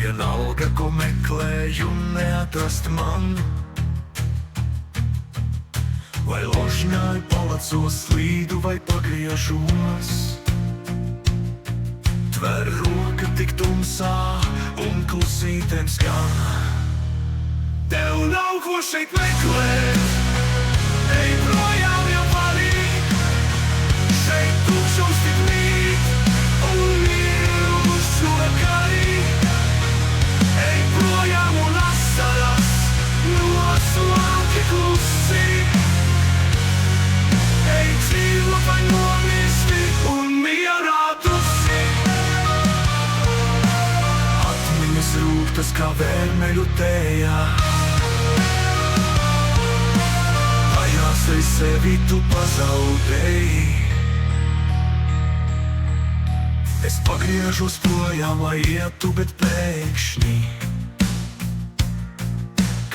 Vienalga, ko meklēju, neatrast man. Vai ložņai palacos slīdu, vai pagriežos. Tver roka tik tumsā un klusītēm skan. Tev nav ko šeit meklēt, ej projām jau vari. Šeit tukšums tik mīt un mīl uz šo kari. Ej projām un asaras noslauki klusi. Ej dzīvo vai nomisti un mierā tusi. Atmiņas rūgtas kā vērmeļu tējā. Vajās sevi tu pazaudēji. Es pagriežos projām, lai ietu, bet pēkšņi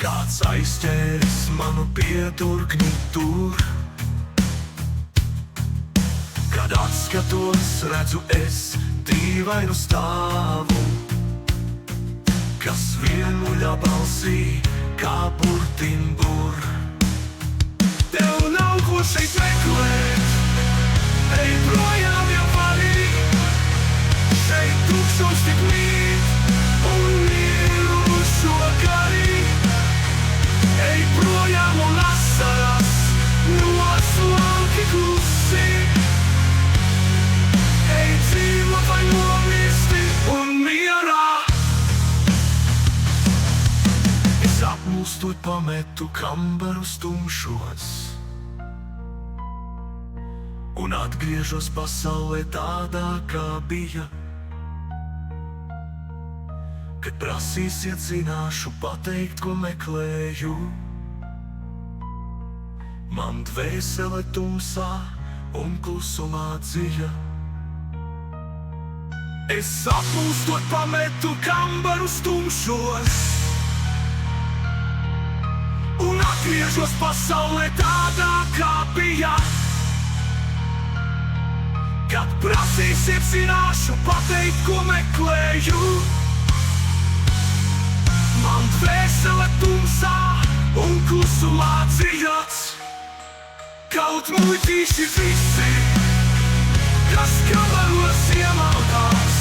kāds aizķēris manu pieturkni tur. Kad atskatos, redzu es dīvainu stāvu, kas vienmuļā balsī kā burtiņbur. Tev nav ko šeit meklēt, ej projām jau vari. Šeit tukšums tik mīt un mīl uz šo kari. Ej projām un asaras noslauki klusi. Ej dzīvo vai nomisti un mierā. Es apmulstot pametu kambarus tumšos un atgriežos pasaulē tādā, kā bija. Kad prasīsiet, zināšu pateikt, ko meklēju. Man dvēsele tumsā un klusumā dziļa. Es apmulstot pametu kambarus tumšos un atgriežos pasaulē tādā, kā bija. Kad prasīsiet, zināšu pateikt, ko meklēju. Man dvēsele tumsā un klusumā dziļāts. Kaut muļķīši visi, kas kabaros iemaldās.